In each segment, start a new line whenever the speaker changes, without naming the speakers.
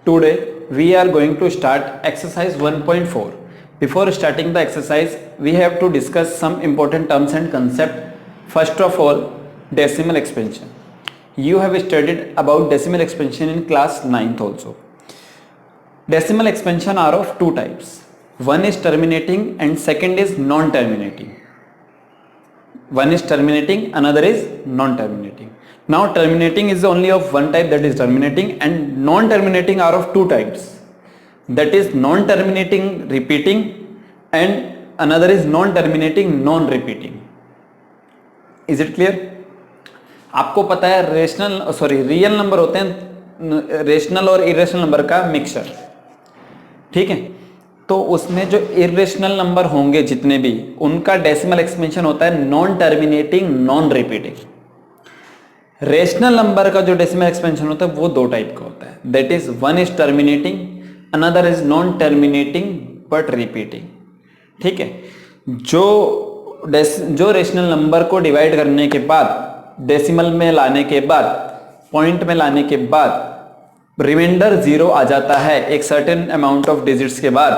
Today we are going to start exercise 1.4. Before starting the exercise, we have to discuss some important terms and concept. First of all, decimal expansion. You have studied about decimal expansion in class 9th also. Decimal expansion are of two types. One is terminating and second is non-terminating. One is terminating, another is non-terminating. Now terminating is only of one type, that is terminating, and non-terminating are of two types, that is non-terminating repeating and another is non-terminating non-repeating. Is it clear? आपको पता है real number होते हैं rational और irrational number का mixture, ठीक है। तो उसमें जो इरेशनल नंबर होंगे जितने भी, उनका डेसिमल एक्सपेंशन होता है non terminating non repeating. Rational number का जो डेसिमल एक्सपेंशन होता है वो दो टाइप का होता है, that is one is terminating, another is non terminating but repeating, ठीक है। जो रेशनल नंबर को डिवाइड करने के बाद, डेसिमल में लाने के बाद, पॉइंट में लाने के बाद रिमाइंडर जीरो आ जाता है एक सर्टेन अमाउंट ऑफ डिजिट्स के बाद,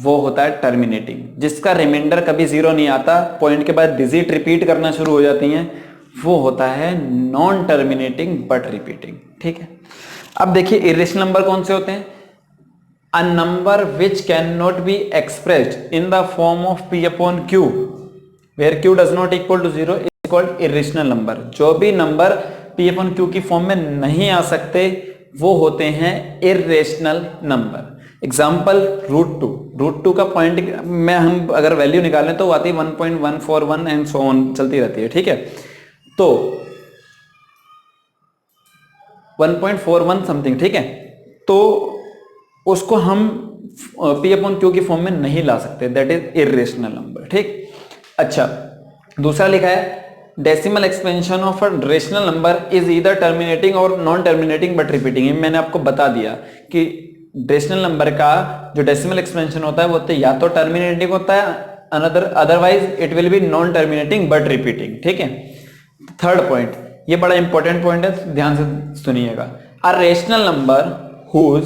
वो होता है टर्मिनेटिंग। जिसका रिमाइंडर कभी जीरो नहीं आता, पॉइंट के बाद डिजिट रिपीट करना शुरू हो जाती हैं, वो होता है नॉन टर्मिनेटिंग बट रिपीटिंग, ठीक है। अब देखिए इरेशनल नंबर कौन से होते हैं? A number which can not be expressed in the form of p upon q where q does not equal to zero is called irrational number. जो भी नंबर p अपॉन q की form में नहीं आ सकते वो होते हैं irrational number. Example root two का पॉइंट में हम अगर वैल्यू निकालें तो आती है 1.141 एंड सो ऑन, चलती रहती है, ठीक है। तो 1.41 समथिंग, ठीक है। तो उसको हम p अपॉन q की फॉर्म में नहीं ला सकते, दैट इज इरेशनल नंबर, ठीक। अच्छा, दूसरा लिखा है decimal expansion of a rational number is either terminating और नॉन टर्मिनेटिंग बट रिपीटिंग। मैंने आपको बता दिया कि रेशनल नंबर का जो डेसिमल एक्सपेंशन होता है वो तो या तो टर्मिनेटिंग होता है, otherwise it will be non terminating but repeating, ठीक है। थर्ड पॉइंट, ये बड़ा इंपॉर्टेंट पॉइंट है, ध्यान से सुनिएगा। A rational number whose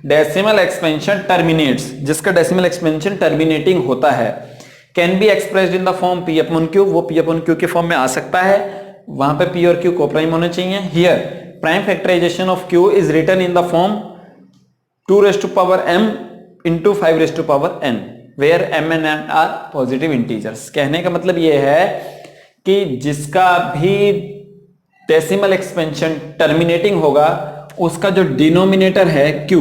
decimal expansion terminates, जिसका डेसिमल एक्सपेंशन टर्मिनेटिंग होता है, can be expressed in the form p upon q, वो p अपॉन q के फॉर्म में आ सकता है। वहां पे p और q को प्राइम होने चाहिए। Here prime factorization of q is written in the form 2 raised to power m into 5 raised to power n where m and n are positive integers. कहने का मतलब ये है कि जिसका भी डेसिमल एक्सपेंशन टर्मिनेटिंग होगा उसका जो डिनोमिनेटर है q,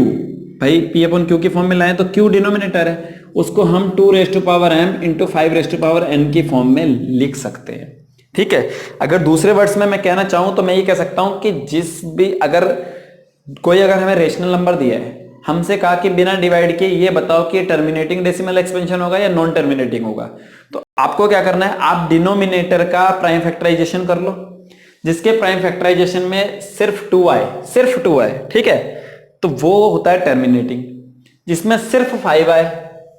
भाई p अपॉन q की फॉर्म में लाएं तो q डिनोमिनेटर है, उसको हम 2 raised to power m into 5 raised to power n की फॉर्म में लिख सकते हैं, ठीक है। अगर दूसरे वर्ड्स में मैं कहना चाहूं तो मैं ये कह सकता हूं कि अगर हमें रेशनल नंबर दिया है, हमसे कहा कि बिना डिवाइड के ये बताओ कि टर्मिनेटिंग डेसिमल एक्सपेंशन होगा या नॉन टर्मिनेटिंग होगा, तो आपको क्या करना है, आप डिनोमिनेटर का प्राइम फैक्टराइजेशन कर लो, जिसके प्राइम फैक्टराइजेशन में सिर्फ 2 आए, ठीक है, तो वो होता है टर्मिनेटिंग। जिसमें सिर्फ 5 आए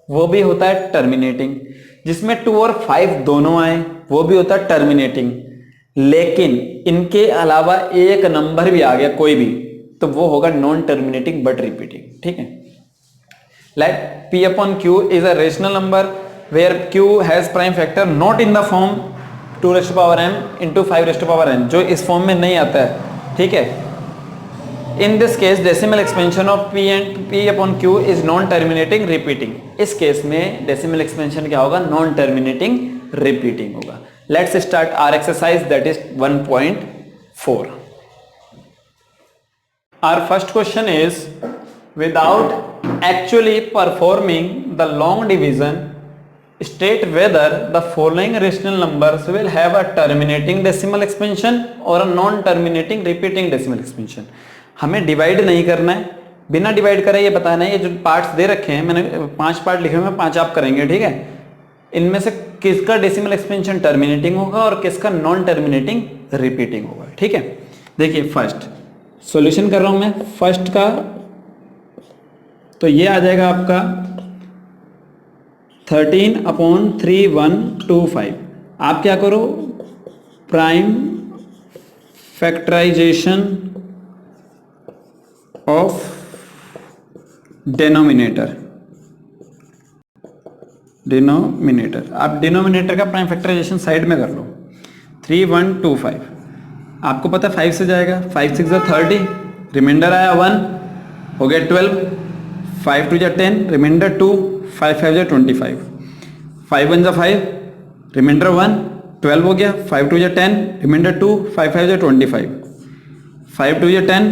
वो भी होता है टर्मिनेटिंग। जिसमें 2 और 5 दोनों आए वो भी होता है टर्मिनेटिंग। लेकिन इनके अलावा एक नंबर भी आ गया कोई भी, तो वो होगा नॉन टर्मिनेटिंग बट रिपीटिंग, ठीक है। Like p upon q is a rational number where q has prime factor not in the form 2 raised to power m into 5 raised to power n, जो इस फॉर्म में नहीं आता है, ठीक है। In this case decimal expansion of p upon q is non terminating repeating. इस case में डेसिमल एक्सपेंशन क्या होगा, नॉन टर्मिनेटिंग रिपीटिंग होगा। Let's start our exercise that is 1.4। Our first question is, without actually performing the long division, state whether the following rational numbers will have a terminating decimal expansion or a non-terminating repeating decimal expansion। हमें divide नहीं करना है, बिना divide करे ये बताना है, ये जो पार्ट्स दे रखे हैं, मैंने 5 पार्ट लिखे हुए हैं, 5 आप करेंगे, ठीक है। इनमें से किसका डेसिमल एक्सपेंशन टर्मिनेटिंग होगा और किसका नॉन टर्मिनेटिंग रिपीटिंग होगा, ठीक है। देखिए फर्स्ट सॉल्यूशन कर रहा हूं मैं फर्स्ट का, तो ये आ जाएगा आपका 13/3125। आप क्या करो, प्राइम फैक्टराइजेशन ऑफ डिनोमिनेटर आप डिनोमिनेटर का प्राइम फैक्टराइजेशन साइड में कर लो। 3125 आपको पता है 5 से जाएगा, 5 6 जा 30, रिमाइंडर आया 1 हो गया 12, 5 2 जा 10, रिमाइंडर 2, 5 5 जा 25, 5 1 जा 5, रिमाइंडर 1, 12 हो गया, 5 2 जा 10, रिमाइंडर 2, 5 5 जा 25, 5 2 जा 10,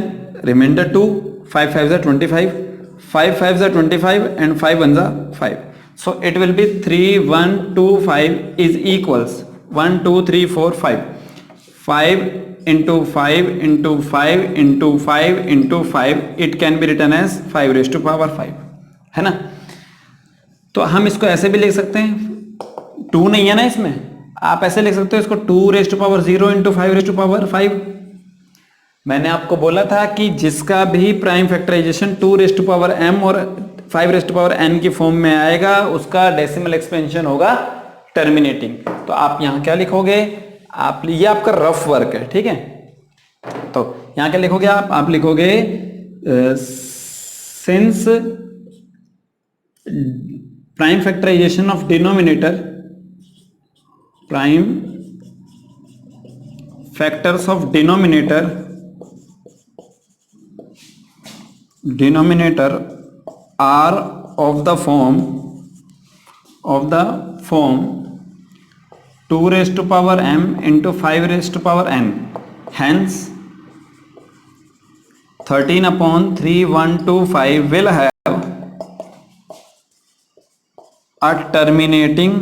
रिमाइंडर 2, 5 5 जा 25, 5 5 जा 25 and 5 1 जा 5. So it will be 3 1 2 5 is equals 1 2 3 4 5. 5 into 5 into 5 into 5 into 5 it can be written as 5 raised to power 5 है ना। तो हम इसको ऐसे भी लिख सकते हैं, 2 नहीं है ना इसमें, आप ऐसे लिख सकते हो इसको 2 raised to power 0 into 5 raised to power 5। मैंने आपको बोला था कि जिसका भी prime factorisation 2 raised to power m और 5 raised to power n की फॉर्म में आएगा उसका डेसिमल एक्सपेंशन होगा टर्मिनेटिंग। तो आप यहां क्या लिखोगे, आप ये आपका रफ वर्क है, ठीक है। तो यहां क्या लिखोगे आप लिखोगे since prime factorization of denominator, prime factors of denominator are of the form 2 raised to power m into 5 raised to power n. Hence 13/3125 will have a terminating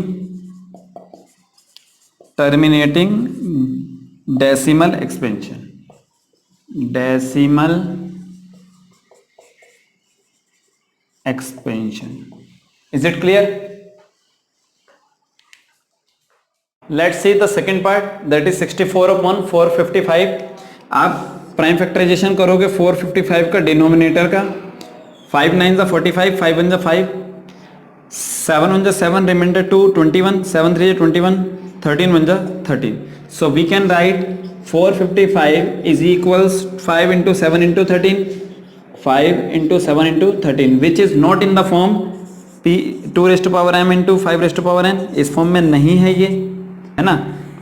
decimal expansion. Is it clear? Let's see the second part, that is 64/455. आप prime factorisation करोगे 455 का denominator का, 5 9 जा 45, 5 1 जा 5, 7 1 जा 7, reminder 2 21, 7 3 जा 21, 13 1 जा 13. So we can write 455 is equals 5 into 7 into 13, 5 into 7 into 13, which is not in the form p 2 raised to power m into 5 raised to power n. इस फॉर्म में नहीं है ये, है ना।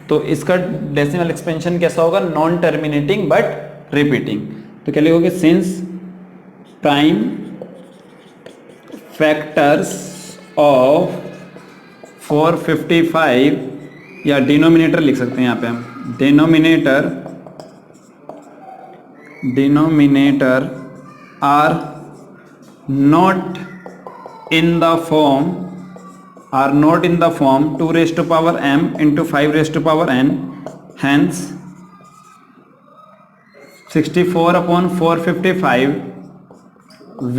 तो इसका डेसिमल एक्सपेंशन कैसा होगा, नॉन टर्मिनेटिंग बट रिपीटिंग। तो क्या लिखोगे, सिंस प्राइम फैक्टर्स ऑफ 455, या डिनोमिनेटर लिख सकते हैं यहाँ पे हम, denominator are not in the form 2 raised to power m into 5 raised to power n. Hence 64/455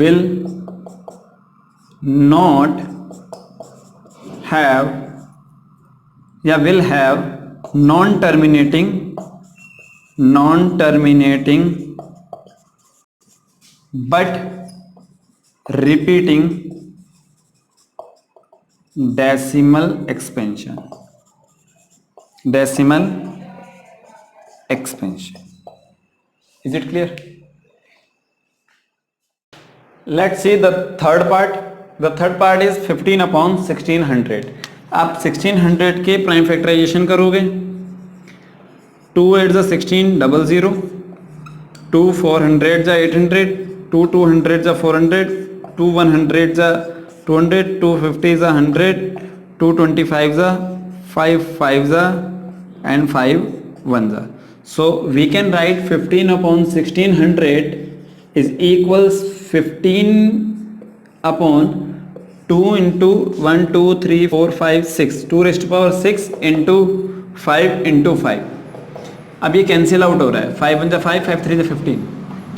will not have non-terminating but repeating decimal expansion. Is it clear? Let's see the third part. The third part is 15/1600. आप 1600 के prime factorisation करोगे, 2 8 जा 16 00, 2 400 जा 800, 2 200 जा 400, 2 100 जा 200, 250 जा 100, 2 25 जा 5 5 जा and 5 1 जा. So we can write 15/1600 is equals 15/2 into 1 2 3 4 5 6, 2 raised to power 6 into 5 into 5. अब ये कैंसिल आउट हो रहा है, 5 1 जा 5, 5 3 जा 15,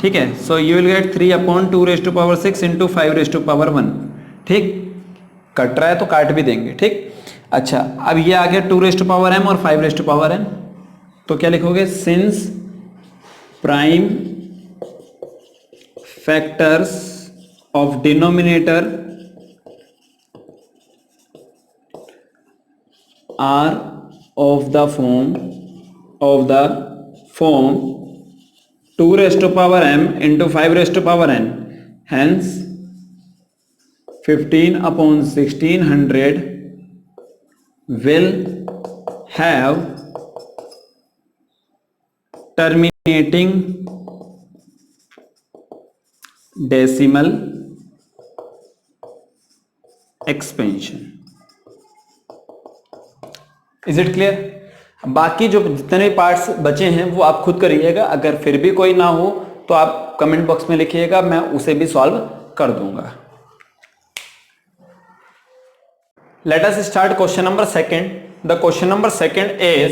ठीक है। So you will get 3/2 raised to power 6 into 5 raised to power 1, ठीक। कट रहा है तो काट भी देंगे, ठीक। अच्छा, अब ये आ गया 2 raised to power m और 5 raised to power n। तो क्या लिखोगे, since prime factors of denominator are of the form 2 raised to power m into 5 raised to power n. Hence 15/1600 will have terminating decimal expansion. Is it clear? बाकी जो जितने भी parts बचे हैं वो आप खुद करिएगा, अगर फिर भी कोई ना हो तो आप कमेंट बॉक्स में लिखिएगा, मैं उसे भी सॉल्व कर दूंगा. Let us start question number second. The question number second is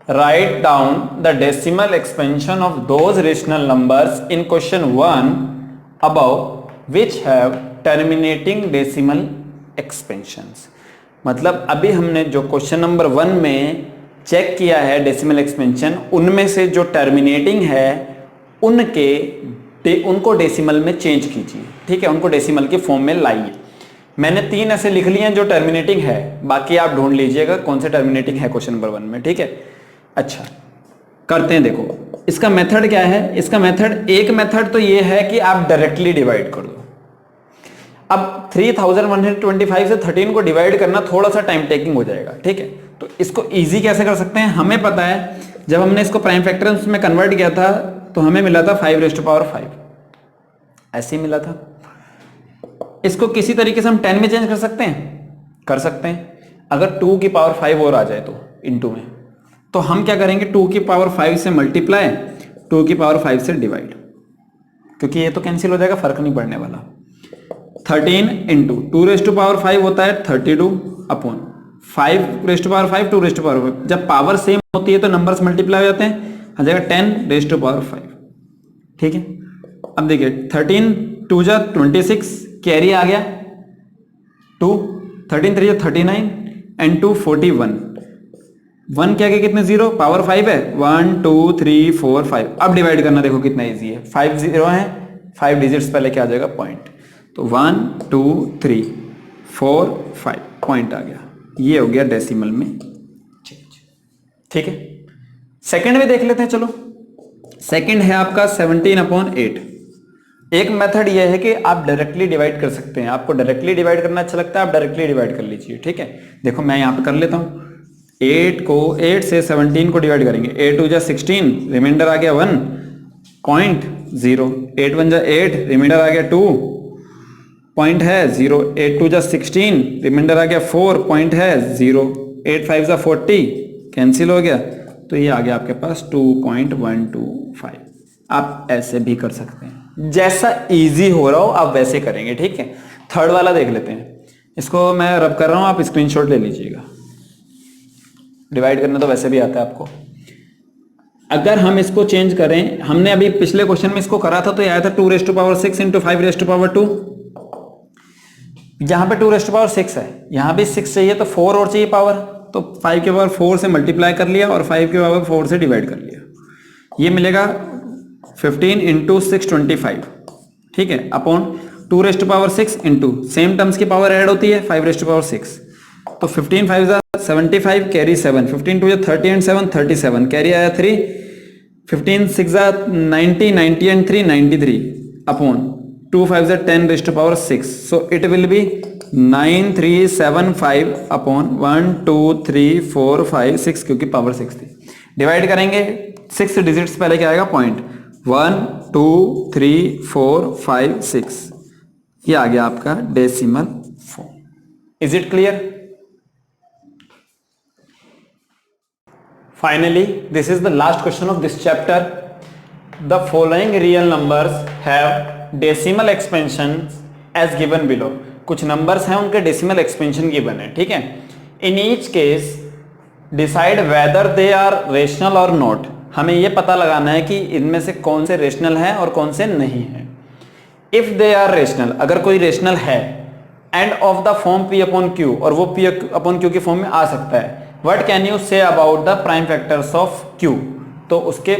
write down the decimal expansion of those rational numbers in question 1 above which have terminating decimal expansions. मतलब अभी हमने जो क्वेश्चन नंबर 1 में check किया है decimal expansion, उनमें से जो टर्मिनेटिंग है उनको डेसिमल में चेंज कीजिए. ठीक है, उनको डेसिमल की फॉर्म में लाइए. मैंने 3 ऐसे लिख लिए हैं जो टर्मिनेटिंग है, बाकी आप ढूंढ लीजिएगा कौन से टर्मिनेटिंग है क्वेश्चन नंबर 1 में. ठीक है, अच्छा करते हैं. देखो इसका मेथड क्या है. इसका मेथड, एक मेथड तो ये है कि आप डायरेक्टली डिवाइड कर दो. अब 3125 से 13 को डिवाइड करना थोड़ा सा टाइम टेकिंग हो जाएगा. ठीक है, तो इसको इजी कैसे कर सकते हैं. हमें पता है जब हमने इसको प्राइम फैक्टर्स में कन्वर्ट किया था तो हमें मिला था 5⁵, ऐसे ही मिला था. इसको किसी तरीके से हम 10 में चेंज कर सकते हैं, कर सकते हैं. अगर 2 की पावर 5 और आ जाए तो इनटू में, तो हम क्या करेंगे, 2 की पावर 5 से मल्टीप्लाई, 2 की पावर 5 से डिवाइड, क्योंकि ये तो कैंसिल हो जाएगा, फर्क नहीं पड़ने वाला. 13 इंटू 2⁵ होता है 32 अपॉन 5⁵, 2⁵. जब पावर सेम होती है तो नंबर्स मल्टीप्लाई हो जाते हैं, आ जाएगा 10⁵. ठीक है, अब देखिए 13 2 जा 26, कैरी आ गया 2, 13 3 जा 39 एंड 2 41. 1 क्या कितने 0, पावर 5 है, 1 2 3 4 5. अब डिवाइड करना देखो कितना इजी है. 5 0 है, 5 डिजिट्स पहले क्या आ जाएगा, पॉइंट. तो 1 2 3 4 5 पॉइंट आ गया. ये हो गया डेसिमल में चेंज. ठीक है, सेकंड में देख लेते हैं. चलो सेकंड है आपका 17/8. एक मेथड ये है कि आप डायरेक्टली डिवाइड कर सकते हैं. आपको डायरेक्टली डिवाइड करना अच्छा लगता है, आप डायरेक्टली डिवाइड कर लीजिए. ठीक है, देखो मैं यहां पे कर लेता हूं. 8 से 17 को डिवाइड करेंगे. 8 2 जा 16, रिमाइंडर आ गया 1.0. 8 1 जा 8, रिमाइंडर आ गया 2, पॉइंट है 0. 8 2 जा 16, रिमाइंडर आ गया 4, पॉइंट है 0. 8 5 जा 40, कैंसिल हो गया, तो ये आ गया आपके पास 2.125. आप ऐसे भी कर सकते हैं, जैसा इजी हो रहा हो आप वैसे करेंगे. ठीक है, थर्ड वाला देख लेते हैं. इसको मैं रब कर रहा हूं, आप स्क्रीनशॉट ले लीजिएगा. डिवाइड करना तो वैसे भी आता है आपको. अगर हम इसको चेंज करें, हमने अभी पिछले क्वेश्चन में इसको करा था तो ये आया था 2⁵6 इंटू 5⁵2. यहां पे 2⁵6 है, यहां भी 6 चाहिए तो 4 और चाहिए पावर, तो 5 के पावर 4 से मल्टीप्लाई कर लिया और 5 के पावर 4 से डिवाइड कर लिया. ये मिलेगा 15 इंटू 625. ठीक है, अपॉन 2⁵6 इंटू सेम टर्म्स की पावर ऐड होती है 5⁵6. तो 15 5 जा 75, कैरी 7, 15 2 जा 30 एंड 7 37, कैरी आया 3, 15 6 जा 90, 90 एंड 3 93 अपॉन 2 5 जा 10⁵6. So it will be 9375 upon 1 2 3 4 5 6, क्योंकि पावर 6 थी. डिवाइड करेंगे 6 डिजिट्स पहले क्या आएगा, पॉइंट. 1 2 3 4 5 6, ये आ गया आपका decimal form. Is it clear? Finally, this is the last question of this chapter. The following real numbers have decimal expansions as given below. कुछ नंबर्स हैं उनके डेसिमल एक्सपेंशन गिवन है. ठीक है, in each case decide whether they are rational और not. हमें यह पता लगाना है कि इनमें से कौन से रेशनल हैं और कौन से नहीं हैं. इफ दे आर रेशनल, अगर कोई रेशनल है, end of the form P upon Q, और वो P अपॉन Q की फॉर्म में आ सकता है. What can you say about the prime factors of Q? तो उसके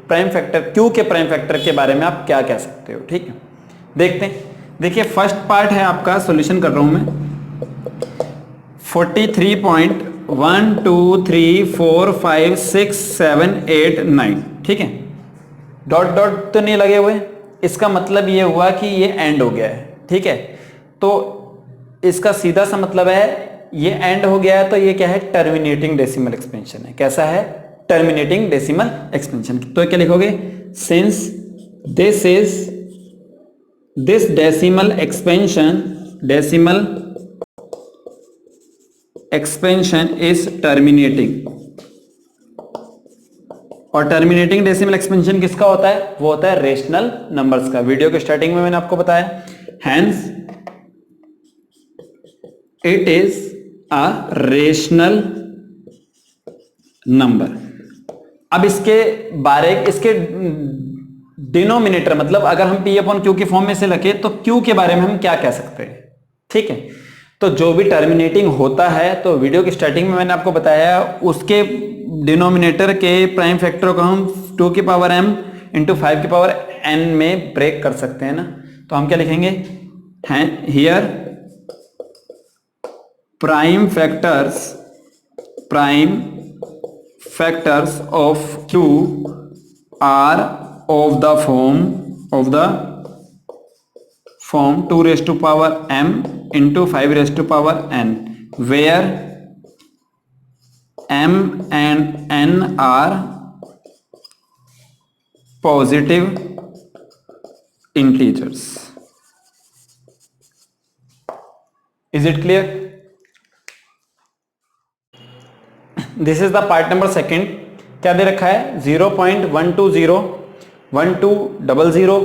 प्राइम फैक्टर, Q के प्राइम फैक्टर के बारे में आप क्या कह सकते हो. ठीक है, देखते हैं. देखिए फर्स्ट पार्ट है आपका, सॉल्यूशन कर रहा हूं मैं. 43.123456789. ठीक है, डॉट डॉट तो नहीं लगे हुए, इसका मतलब ये हुआ कि ये एंड हो गया है. ठीक है, तो इसका सीधा सा मतलब है ये एंड हो गया है तो ये क्या है, टर्मिनेटिंग डेसिमल एक्सपेंशन है। कैसा है, टर्मिनेटिंग डेसिमल एक्सपेंशन। तो क्या लिखोगे, since this decimal expansion is terminating. और टर्मिनेटिंग डेसिमल एक्सपेंशन किसका होता है, वो होता है रेशनल नंबर्स का। वीडियो के स्टार्टिंग में मैंने आपको बताया, hence it is a rational number. अब इसके डिनोमिनेटर मतलब अगर हम पी अपॉन क्यू की फॉर्म में से लिखे तो क्यू के बारे में हम क्या कह सकते हैं, ठीक है। तो जो भी टर्मिनेटिंग होता है, तो वीडियो की स्टार्टिंग में मैंने आपको बताया उसके डिनोमिनेटर के प्राइम फैक्टर को हम 2 की पावर m इंटू 5 की पावर n में ब्रेक कर सकते हैं ना। तो हम क्या लिखेंगे, here prime factors of q are of the form 2 raised to power m into 5 raised to power n, where m and n are positive integers. Is it clear? This is the part number 2. क्या दे रखा है, 0.120 1200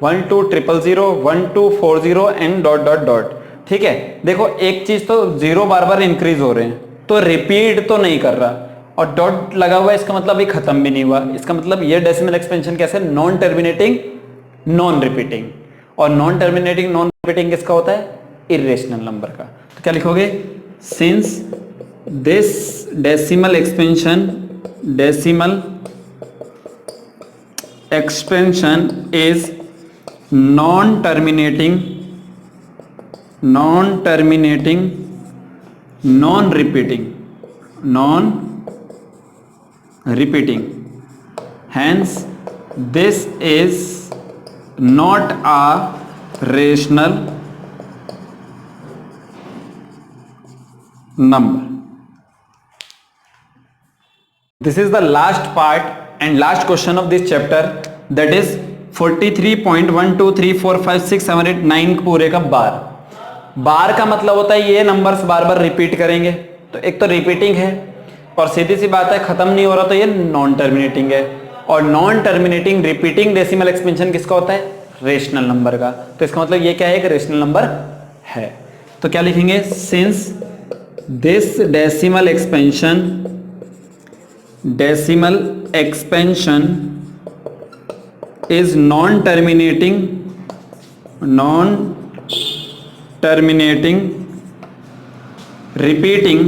1200 1240 and dot dot dot, ठीक है। देखो एक चीज तो zero bar बार increase हो रहे हैं तो रिपीट तो नहीं कर रहा, और डॉट लगा हुआ है इसका मतलब ये खत्म भी नहीं हुआ। इसका मतलब ये डेसिमल एक्सपेंशन कैसे, नॉन टर्मिनेटिंग नॉन रिपीटिंग। और नॉन टर्मिनेटिंग नॉन रिपीटिंग किसका होता है, इर्रेशनल नंबर का। तो क्या लिखोगे, since this decimal expansion is non-terminating non-repeating, hence this is not a rational number. This is the last part and last question of this chapter, that is 43.123456789 पूरे का बार का मतलब होता है ये नंबर्स बार बार रिपीट करेंगे। तो एक तो रिपीटिंग है और सीधी सी बात है खत्म नहीं हो रहा, तो ये नॉन टर्मिनेटिंग है। और non terminating repeating decimal expansion किसका होता है, रेशनल नंबर का। तो इसका मतलब ये क्या है, एक रेशनल नंबर है। तो क्या लिखेंगे, since this decimal expansion is non-terminating repeating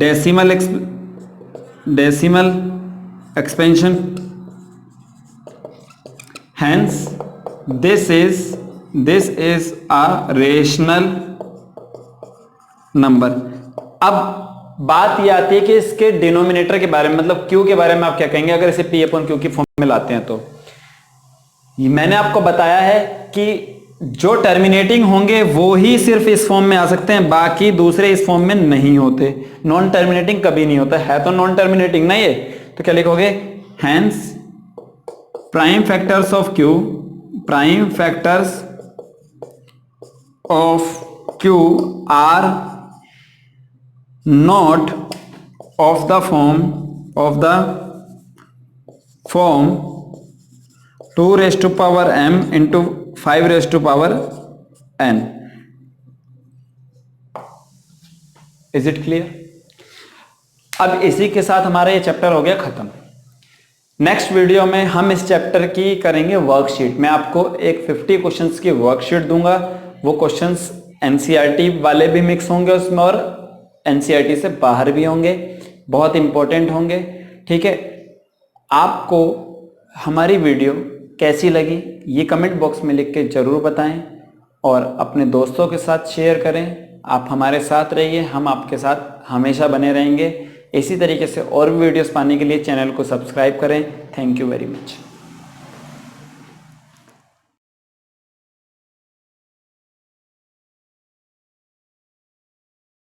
decimal expansion, hence this is a rational number। अब बात ये आती है कि इसके डिनोमिनेटर के बारे में, मतलब क्यू के बारे में आप क्या कहेंगे अगर इसे पी अपॉन क्यू की फॉर्म में लाते हैं। तो मैंने आपको बताया है कि जो टर्मिनेटिंग होंगे वो ही सिर्फ इस फॉर्म में आ सकते हैं, बाकी दूसरे इस फॉर्म में नहीं होते। नॉन टर्मिनेटिंग कभी नहीं होता है, तो नॉन टर्मिनेटिंग ना ये। तो क्या लिखोगे, hence prime factors of q are not of the form 2 raised to power m into 5 raised to power n. Is it clear? अब इसी के साथ हमारा ये चैप्टर हो गया खत्म। नेक्स्ट वीडियो में हम इस चैप्टर की करेंगे वर्कशीट। मैं आपको एक 50 क्वेश्चंस की वर्कशीट दूंगा। वो क्वेश्चंस एनसीईआरटी वाले भी मिक्स होंगे उसमें और एनसीईआरटी से बाहर भी होंगे, बहुत इंपॉर्टेंट होंगे, ठीक है। आपको हमारी वीडियो कैसी लगी ये कमेंट बॉक्स में लिख के जरूर बताएं और अपने दोस्तों के साथ शेयर करें। आप हमारे साथ रहिए, हम आपके साथ हमेशा बने रहेंगे। इसी तरीके से और भी वीडियोस पाने के लिए चैनल को सब्सक्राइब करें। Thank you very much.